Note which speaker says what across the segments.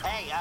Speaker 1: Hey,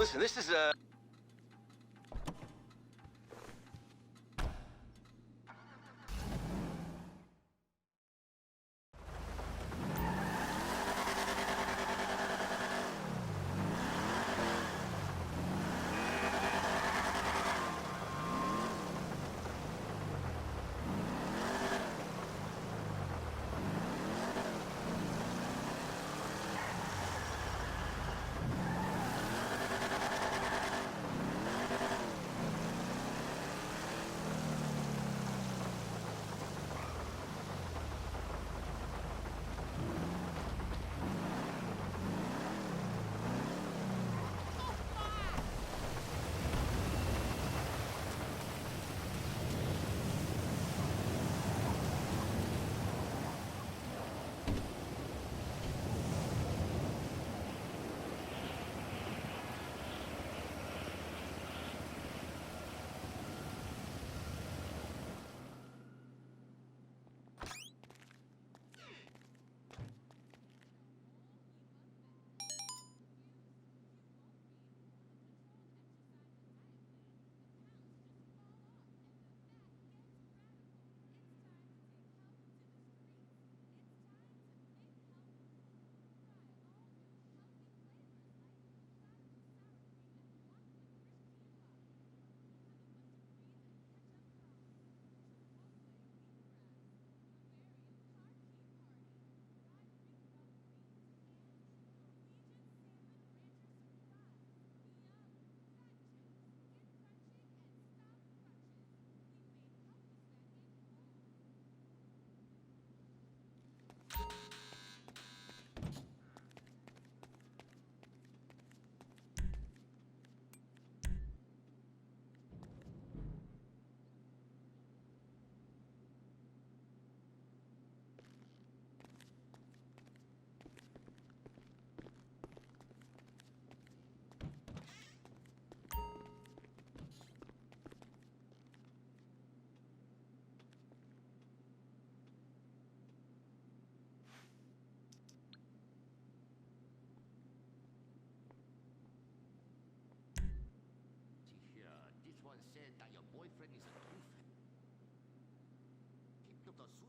Speaker 1: listen, this is,
Speaker 2: this one said that your boyfriend is a true fan. Keep the sushi.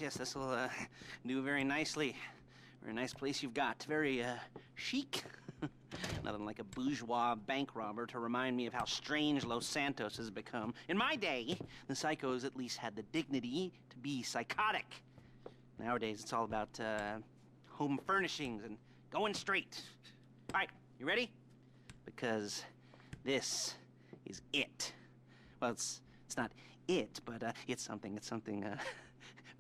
Speaker 1: yes, this will, do very nicely. Very nice place you've got. Very, chic. Nothing like a bourgeois bank robber to remind me of how strange Los Santos has become. In my day, the psychos at least had the dignity to be psychotic. Nowadays, it's all about, home furnishings and going straight. All right, you ready? Because this is it. Well, it's not it, but it's something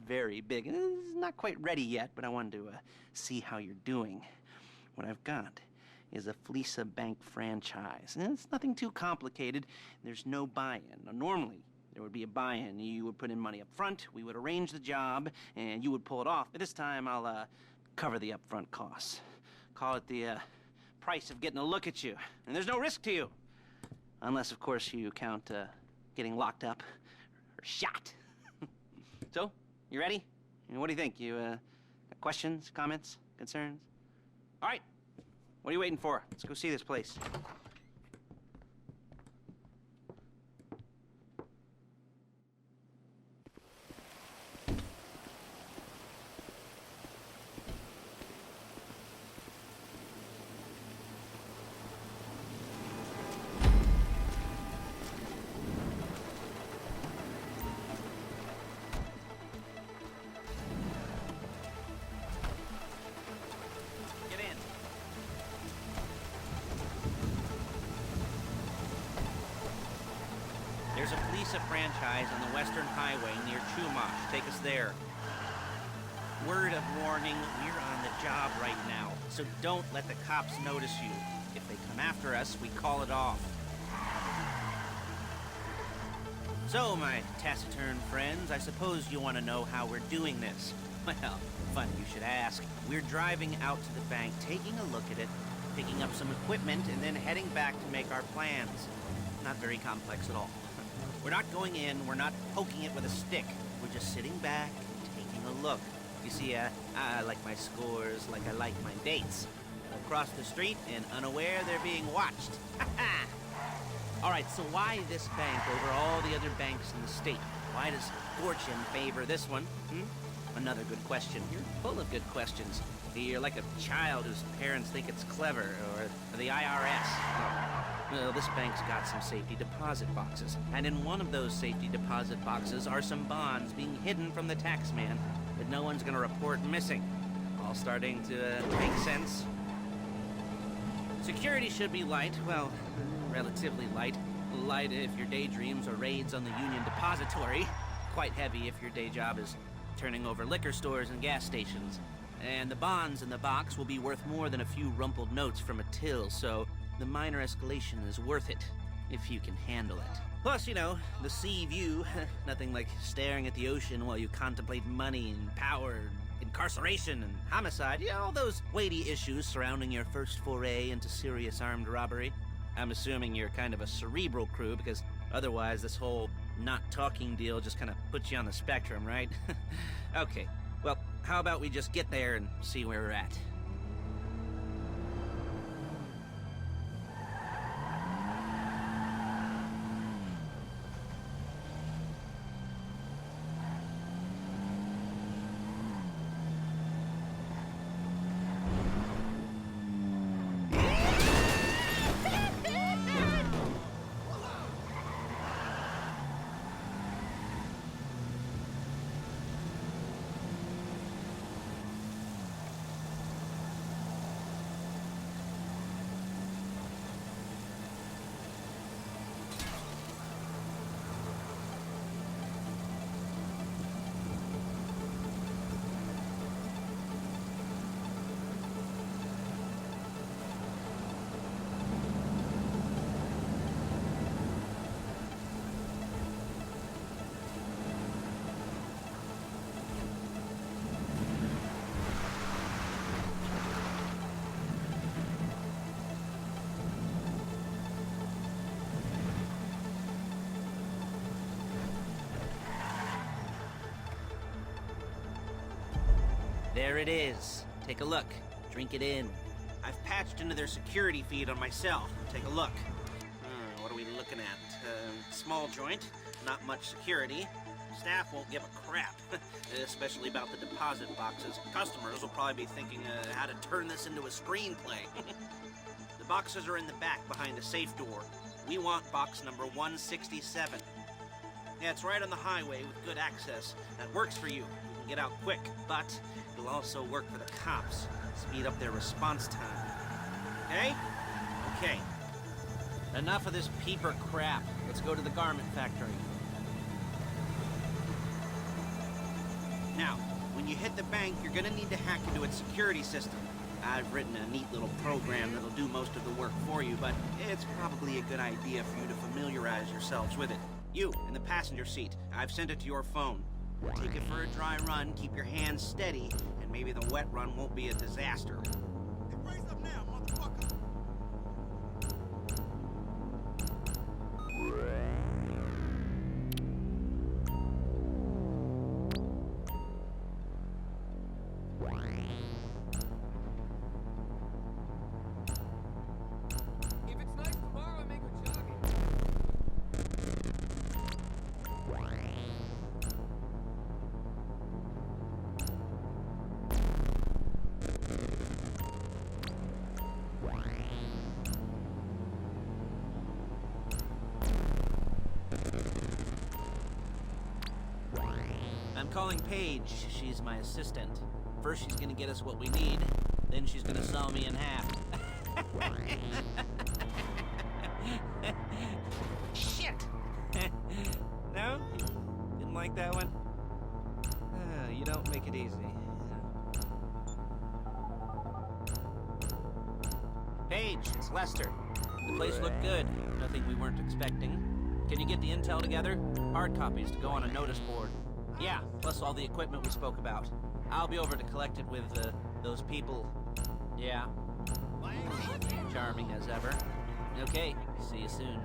Speaker 1: very big. It's not quite ready yet, but I wanted to see how you're doing. What I've got is a Fleeca Bank franchise. And it's nothing too complicated. There's no buy-in. Now, normally, there would be a buy-in. You would put in money up front, we would arrange the job, and you would pull it off. But this time, I'll cover the upfront costs. Call it the price of getting a look at you. And there's no risk to you. Unless, of course, you count getting locked up or shot. So, you ready? What do you think? You got questions, comments, concerns? All right. What are you waiting for? Let's go see this place. There's a Police franchise on the Western Highway near Chumash. Take us there. Word of warning, we're on the job right now, so don't let the cops notice you. If they come after us, we call it off. So, my taciturn friends, I suppose you want to know how we're doing this. Well, funny you should ask. We're driving out to the bank, taking a look at it, picking up some equipment, and then heading back to make our plans. Not very complex at all. We're not going in, we're not poking it with a stick. We're just sitting back, taking a look. You see, I like my scores like I like my dates. Across the street and unaware they're being watched. All right, so why this bank over all the other banks in the state? Why does fortune favor this one? Another good question. You're full of good questions. You're like a child whose parents think it's clever, or the IRS. Well, this bank's got some safety deposit boxes, and in one of those safety deposit boxes are some bonds being hidden from the tax man that no one's gonna report missing. All starting to make sense. Security should be light, well, relatively light. Light if your daydreams are raids on the Union Depository. Quite heavy if your day job is turning over liquor stores and gas stations. And the bonds in the box will be worth more than a few rumpled notes from a till, so the minor escalation is worth it, if you can handle it. Plus, you know, the sea view, nothing like staring at the ocean while you contemplate money and power, incarceration and homicide, yeah, all those weighty issues surrounding your first foray into serious armed robbery. I'm assuming you're kind of a cerebral crew, because otherwise this whole not talking deal just kind of puts you on the spectrum, right? Okay, well, how about we just get there and see where we're at? There it is. Take a look. Drink it in. I've patched into their security feed on myself. Take a look. What are we looking at? Small joint, not much security. Staff won't give a crap, especially about the deposit boxes. Customers will probably be thinking how to turn this into a screenplay. The boxes are in the back behind a safe door. We want box number 167. Yeah, it's right on the highway with good access. That works for you. You can get out quick, but it'll also work for the cops. Speed up their response time. Okay? Okay. Enough of this peeper crap. Let's go to the garment factory. Now, when you hit the bank, you're gonna need to hack into its security system. I've written a neat little program that'll do most of the work for you, but it's probably a good idea for you to familiarize yourselves with it. You, in the passenger seat, I've sent it to your phone. Take it for a dry run, keep your hands steady, and maybe the wet run won't be a disaster.
Speaker 3: Hey, raise up now, motherfucker!
Speaker 1: calling Paige. She's my assistant. First she's gonna get us what we need, then she's gonna saw me in half. Shit! No? Didn't like that one? You don't make it easy. Paige, it's Lester. The place looked good. Nothing we weren't expecting. Can you get the intel together? Hard copies to go on a notice board. Yeah, plus all the equipment we spoke about. I'll be over to collect it with, those people. Yeah. Charming as ever. Okay, see you soon.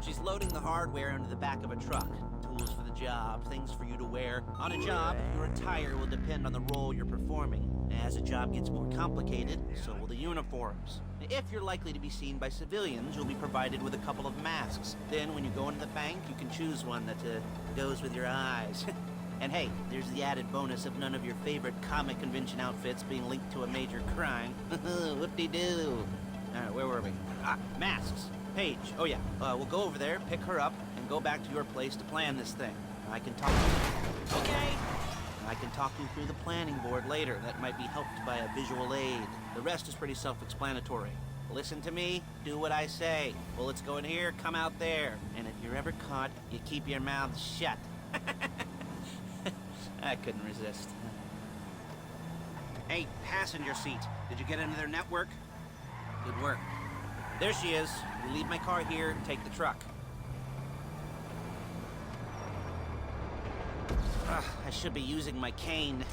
Speaker 1: She's loading the hardware into the back of a truck. Tools for the job, things for you to wear. On a job, your attire will depend on the role you're performing. As the job gets more complicated, so will the uniforms. If you're likely to be seen by civilians, you'll be provided with a couple of masks. Then when you go into the bank, you can choose one that goes with your eyes. And hey, there's the added bonus of none of your favorite comic convention outfits being linked to a major crime. Whoop-de-doo. Alright, where were we? Ah, masks. Paige. Oh yeah, we'll go over there, pick her up, and go back to your place to plan this thing. I can talk to you. Okay! I can talk you through the planning board later. That might be helped by a visual aid. The rest is pretty self-explanatory. Listen to me, do what I say. Bullets go in here, come out there. And if you're ever caught, you keep your mouth shut. I couldn't resist. Hey, passenger seat. Did you get into their network? Good work. There she is. We leave my car here and take the truck. Ugh, I should be using my cane.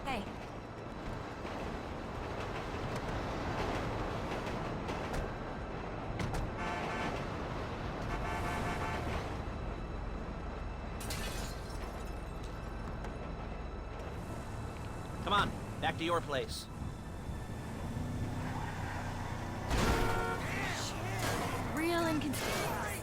Speaker 3: Hey.
Speaker 1: Come on, back to your place.
Speaker 3: Real inconspicuous.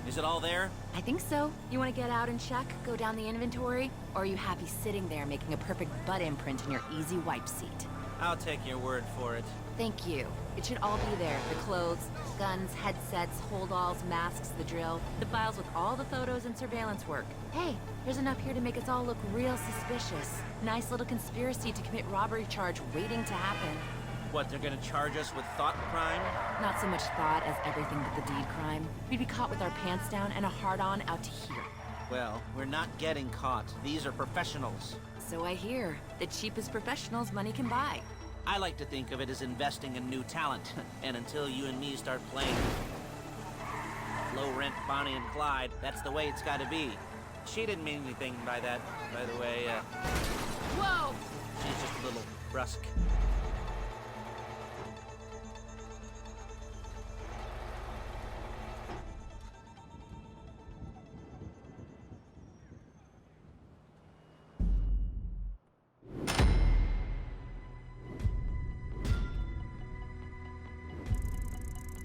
Speaker 1: Is it all there?
Speaker 3: I think so. You want to get out and check, go down the inventory? Or are you happy sitting there making a perfect butt imprint in your easy wipe seat?
Speaker 1: I'll take your word for it.
Speaker 3: Thank you. It should all be there. The clothes, guns, headsets, holdalls, masks, the drill. The files with all the photos and surveillance work. Hey, there's enough here to make us all look real suspicious. Nice little conspiracy to commit robbery charge waiting to happen.
Speaker 1: What, they're gonna charge us with thought crime?
Speaker 3: Not so much thought as everything but the deed crime. We'd be caught with our pants down and a hard-on out to here.
Speaker 1: Well, we're not getting caught. These are professionals.
Speaker 3: So I hear. The cheapest professionals money can buy.
Speaker 1: I like to think of it as investing in new talent. And until you and me start playing low-rent Bonnie and Clyde, that's the way it's gotta be. She didn't mean anything by that, by the way.
Speaker 3: Whoa!
Speaker 1: She's just a little brusque.